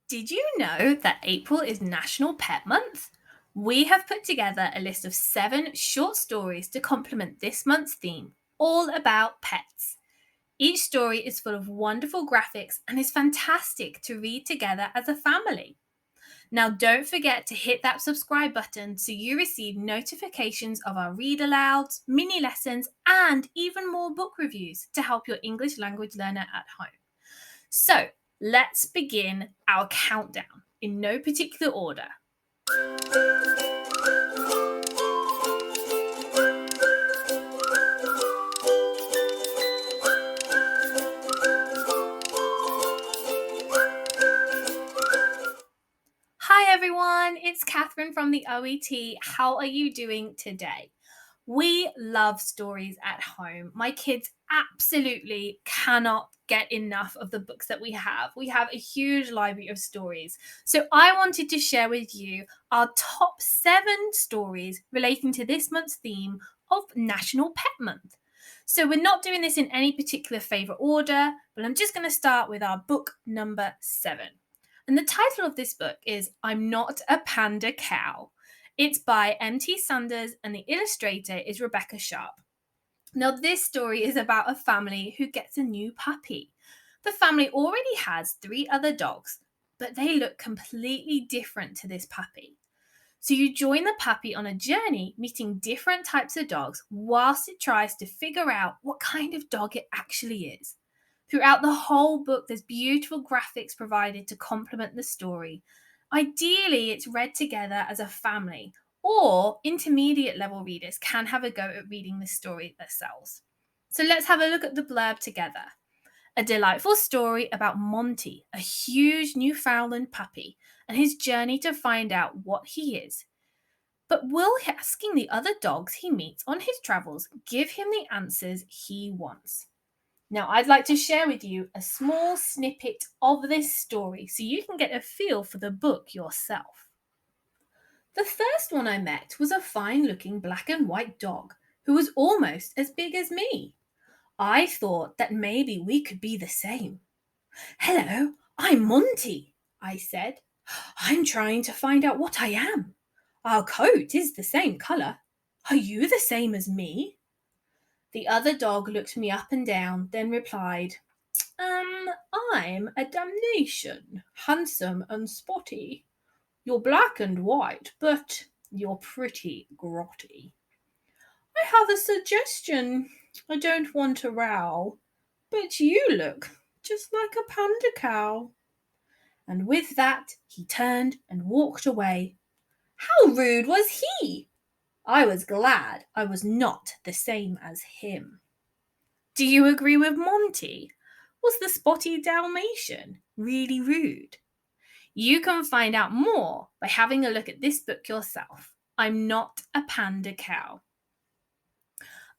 Did you know that April is National Pet Month? We have put together a list of 7 short stories to complement this month's theme, all about pets. Each story is full of wonderful graphics and is fantastic to read together as a family. Now, don't forget to hit that subscribe button so you receive notifications of our read alouds, mini lessons, and even more book reviews to help your English language learner at home. So, let's begin our countdown in no particular order. Hi everyone, it's Catherine from the OET. How are you doing today? We love stories at home. My kids absolutely cannot get enough of the books that we have. We have a huge library of stories. So I wanted to share with you our top 7 stories relating to this month's theme of National Pet Month. So we're not doing this in any particular favourite order, but I'm just going to start with our book number 7. And the title of this book is I'm Not a Pandacow. It's by M.T. Sanders and the illustrator is Rebecca Sharp. Now, this story is about a family who gets a new puppy. The family already has 3 other dogs, but they look completely different to this puppy. So you join the puppy on a journey meeting different types of dogs whilst it tries to figure out what kind of dog it actually is. Throughout the whole book, there's beautiful graphics provided to complement the story. Ideally, it's read together as a family, or intermediate level readers can have a go at reading this story themselves. So let's have a look at the blurb together. A delightful story about Monty, a huge Newfoundland puppy, and his journey to find out what he is. But will asking the other dogs he meets on his travels give him the answers he wants? Now, I'd like to share with you a small snippet of this story so you can get a feel for the book yourself. The first one I met was a fine-looking black and white dog who was almost as big as me. I thought that maybe we could be the same. Hello, I'm Monty, I said. I'm trying to find out what I am. Our coat is the same colour. Are you the same as me? The other dog looked me up and down, then replied, I'm a damnation, handsome and spotty. You're black and white, but you're pretty grotty. I have a suggestion. I don't want to row, but you look just like a Pandacow. And with that, he turned and walked away. How rude was he? I was glad I was not the same as him. Do you agree with Monty? Was the spotty Dalmatian really rude? You can find out more by having a look at this book yourself. I'm Not a Pandacow.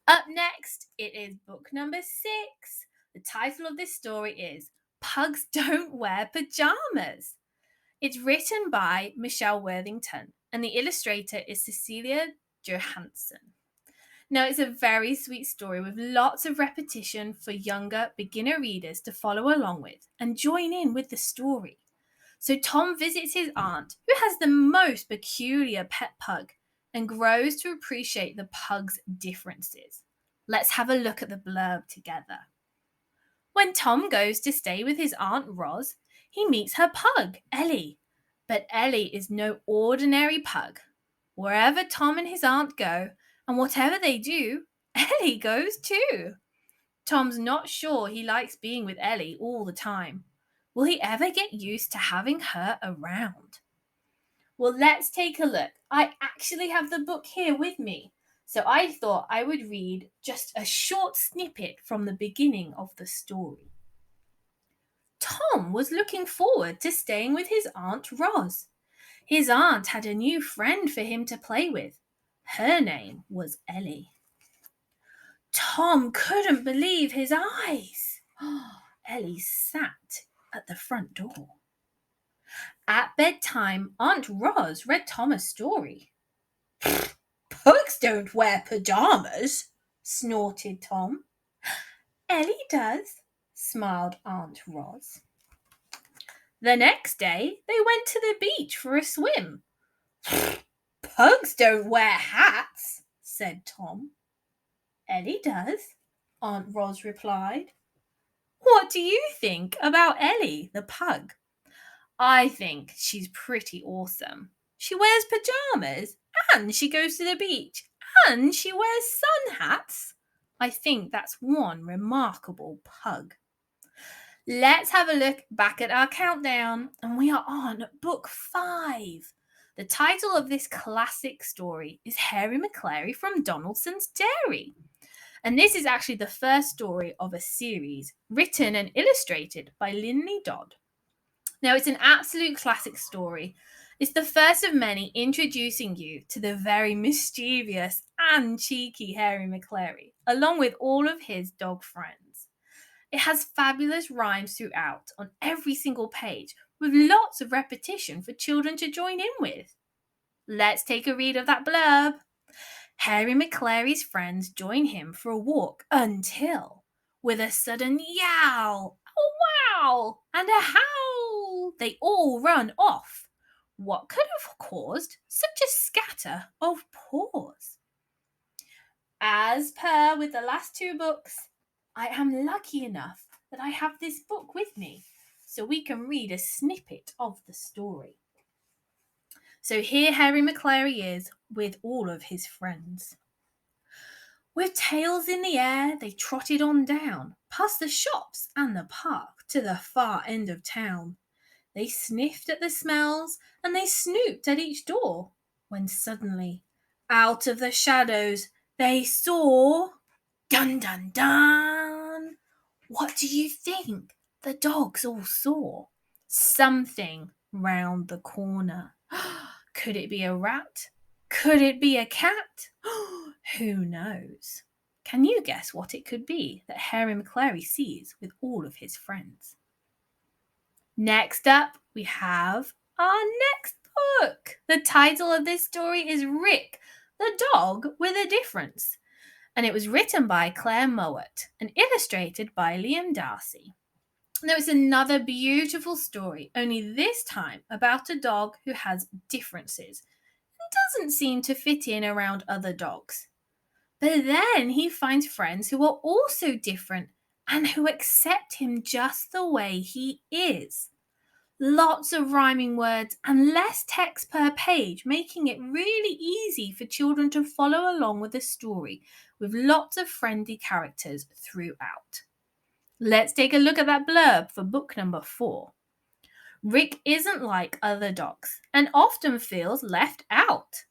Up next, it is book number 6. The title of this story is Pugs Don't Wear Pyjamas. It's written by Michelle Worthington and the illustrator is Cecilia Johansson. Now, it's a very sweet story with lots of repetition for younger beginner readers to follow along with and join in with the story. So Tom visits his aunt, who has the most peculiar pet pug, and grows to appreciate the pug's differences. Let's have a look at the blurb together. When Tom goes to stay with his Aunt Roz, he meets her pug, Ellie. But Ellie is no ordinary pug. Wherever Tom and his aunt go, and whatever they do, Ellie goes too. Tom's not sure he likes being with Ellie all the time. Will he ever get used to having her around? Well, let's take a look. I actually have the book here with me, so I thought I would read just a short snippet from the beginning of the story. Tom was looking forward to staying with his Aunt Roz. His aunt had a new friend for him to play with. Her name was Ellie. Tom couldn't believe his eyes. Ellie sat at the front door. At bedtime, Aunt Roz read Tom a story. Pugs don't wear pyjamas, snorted Tom. Ellie does, smiled Aunt Roz. The next day, they went to the beach for a swim. Pugs don't wear hats, said Tom. Ellie does, Aunt Ros replied. What do you think about Ellie, the pug? I think she's pretty awesome. She wears pajamas, and she goes to the beach, and she wears sun hats. I think that's one remarkable pug. Let's have a look back at our countdown, and we are on book 5. The title of this classic story is Harry Maclary from Donaldson's Dairy. And this is actually the first story of a series written and illustrated by Lynley Dodd. Now, it's an absolute classic story. It's the first of many introducing you to the very mischievous and cheeky Harry Maclary, along with all of his dog friends. It has fabulous rhymes throughout on every single page, with lots of repetition for children to join in with. Let's take a read of that blurb. Harry Maclary's friends join him for a walk until, with a sudden yowl, a wow, and a howl, they all run off. What could have caused such a scatter of paws? As per with the last 2 books, I am lucky enough that I have this book with me, so we can read a snippet of the story. So here Harry Maclary is with all of his friends. With tails in the air, they trotted on down, past the shops and the park, to the far end of town. They sniffed at the smells, and they snooped at each door, when suddenly, out of the shadows, they saw... Dun, dun, dun! What do you think the dogs all saw? Something round the corner. Could it be a rat? Could it be a cat? Who knows? Can you guess what it could be that Harry Maclary sees with all of his friends? Next up, we have our next book. The title of this story is Rick, the Dog with a Difference. And it was written by Claire Mowat and illustrated by Liam Darcy. Now, it's another beautiful story, only this time about a dog who has differences and doesn't seem to fit in around other dogs. But then he finds friends who are also different and who accept him just the way he is. Lots of rhyming words and less text per page, making it really easy for children to follow along with the story, with lots of friendly characters throughout. Let's take a look at that blurb for book number 4. Rick isn't like other dogs and often feels left out.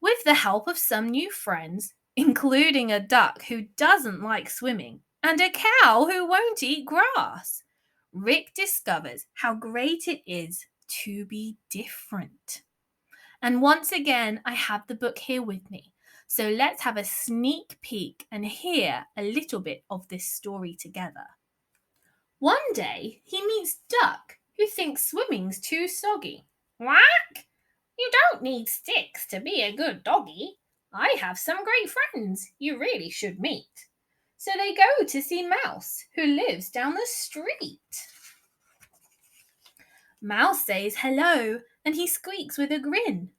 With the help of some new friends, including a duck who doesn't like swimming and a cow who won't eat grass, Rick discovers how great it is to be different. And once again, I have the book here with me. So let's have a sneak peek and hear a little bit of this story together. One day, he meets Duck, who thinks swimming's too soggy. Quack! You don't need sticks to be a good doggy. I have some great friends you really should meet. So they go to see Mouse, who lives down the street. Mouse says hello, and he squeaks with a grin.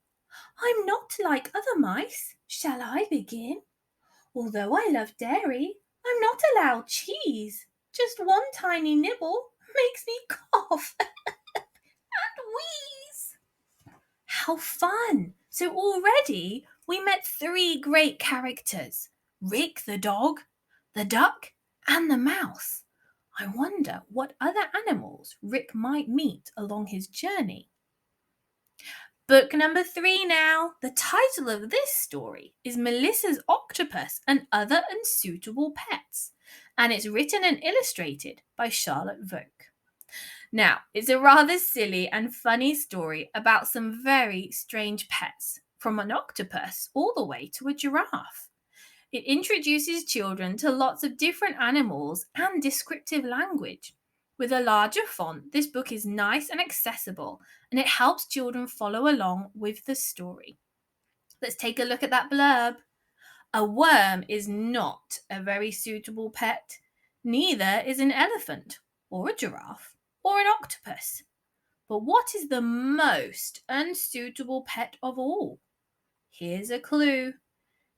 I'm not like other mice. Shall I begin? Although I love dairy, I'm not allowed cheese. Just one tiny nibble makes me cough and wheeze. How fun! So already we met 3 great characters. Rick the dog, the duck, and the mouse. I wonder what other animals Rick might meet along his journey. Book number 3 now. The title of this story is Melissa's Octopus and Other Unsuitable Pets, and it's written and illustrated by Charlotte Voake. Now, it's a rather silly and funny story about some very strange pets, from an octopus all the way to a giraffe. It introduces children to lots of different animals and descriptive language. With a larger font, this book is nice and accessible, and it helps children follow along with the story. Let's take a look at that blurb. A worm is not a very suitable pet. Neither is an elephant, or a giraffe, or an octopus. But what is the most unsuitable pet of all? Here's a clue.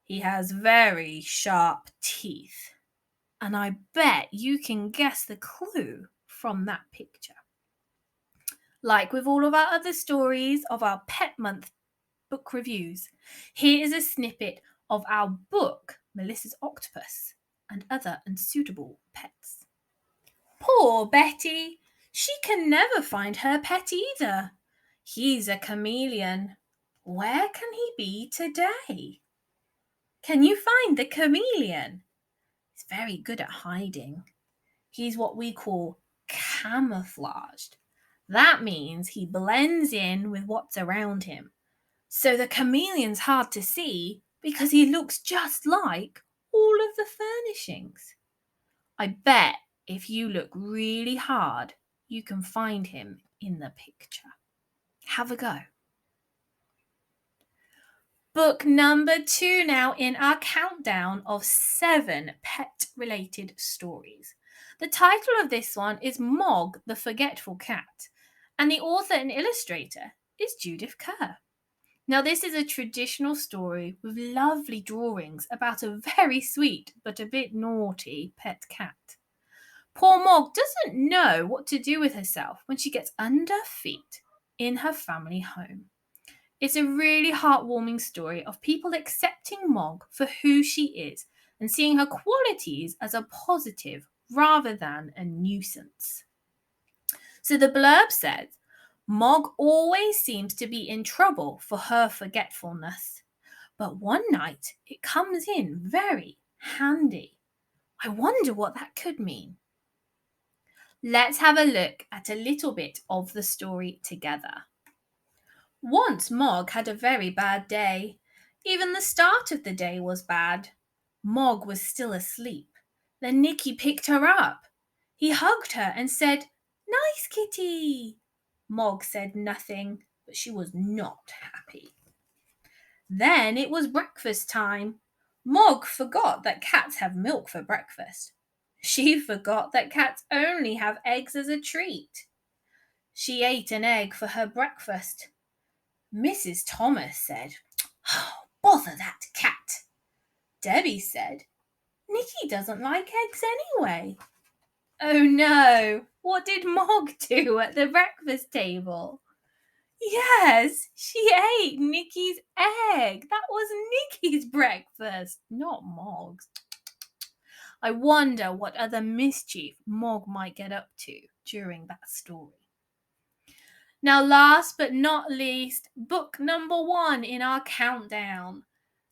He has very sharp teeth. And I bet you can guess the clue from that picture. Like with all of our other stories of our Pet Month book reviews, here is a snippet of our book, Melissa's Octopus and Other Unsuitable Pets. Poor Betty! She can never find her pet either. He's a chameleon. Where can he be today? Can you find the chameleon? He's very good at hiding. He's what we call camouflaged. That means he blends in with what's around him. So the chameleon's hard to see because he looks just like all of the furnishings. I bet if you look really hard, you can find him in the picture. Have a go. Book number 2 now in our countdown of 7 pet-related stories. The title of this one is Mog, the Forgetful Cat, and the author and illustrator is Judith Kerr. Now, this is a traditional story with lovely drawings about a very sweet but a bit naughty pet cat. Poor Mog doesn't know what to do with herself when she gets under feet in her family home. It's a really heartwarming story of people accepting Mog for who she is and seeing her qualities as a positive rather than a nuisance. So the blurb says, Mog always seems to be in trouble for her forgetfulness, but one night it comes in very handy. I wonder what that could mean. Let's have a look at a little bit of the story together. Once Mog had a very bad day. Even the start of the day was bad. Mog was still asleep. Then Nicky picked her up. He hugged her and said, "Nice kitty." Mog said nothing, but she was not happy. Then it was breakfast time. Mog forgot that cats have milk for breakfast. She forgot that cats only have eggs as a treat. She ate an egg for her breakfast. Mrs. Thomas said, "Oh, bother that cat." Debbie said, "Nicky doesn't like eggs anyway." Oh no, what did Mog do at the breakfast table? Yes, she ate Nicky's egg. That was Nicky's breakfast, not Mog's. I wonder what other mischief Mog might get up to during that story. Now, last but not least, book number 1 in our countdown.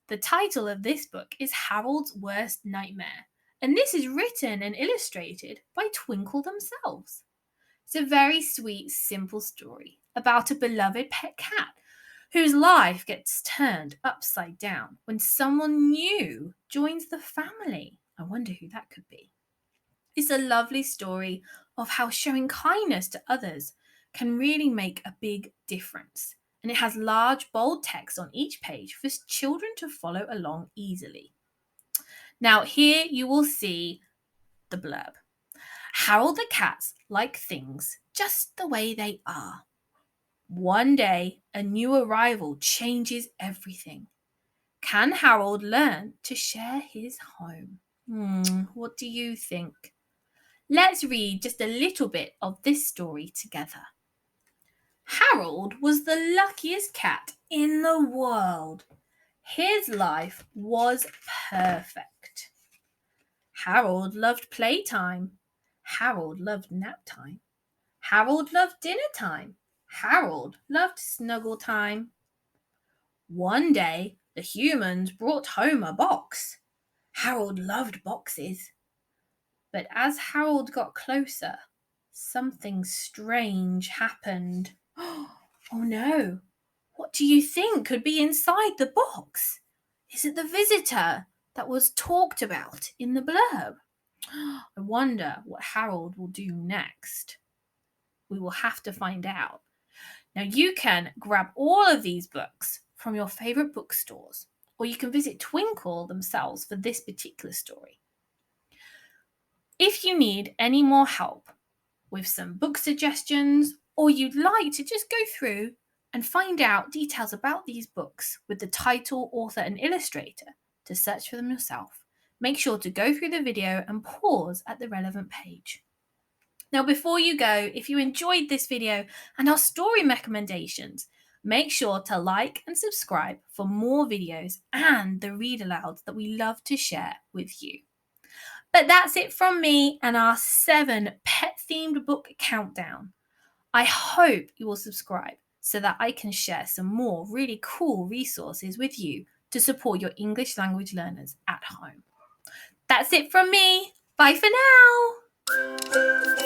The title of this book is Harold's Worst Nightmare, and this is written and illustrated by Twinkl themselves. It's a very sweet, simple story about a beloved pet cat whose life gets turned upside down when someone new joins the family. I wonder who that could be. It's a lovely story of how showing kindness to others can really make a big difference. And it has large, bold text on each page for children to follow along easily. Now, here you will see the blurb. Harold the cat likes things just the way they are. One day, a new arrival changes everything. Can Harold learn to share his home? What do you think? Let's read just a little bit of this story together. Harold was the luckiest cat in the world. His life was perfect. Harold loved playtime. Harold loved nap time. Harold loved dinner time. Harold loved snuggle time. One day, the humans brought home a box. Harold loved boxes. But as Harold got closer, something strange happened. Oh no, what do you think could be inside the box? Is it the visitor that was talked about in the blurb? I wonder what Harold will do next. We will have to find out. Now you can grab all of these books from your favourite bookstores, or you can visit Twinkl themselves for this particular story. If you need any more help with some book suggestions or you'd like to just go through and find out details about these books with the title, author, and illustrator to search for them yourself, make sure to go through the video and pause at the relevant page. Now, before you go, if you enjoyed this video and our story recommendations, make sure to like and subscribe for more videos and the read alouds that we love to share with you. But that's it from me and our 7 pet-themed book countdown. I hope you will subscribe so that I can share some more really cool resources with you to support your English language learners at home. That's it from me. Bye for now.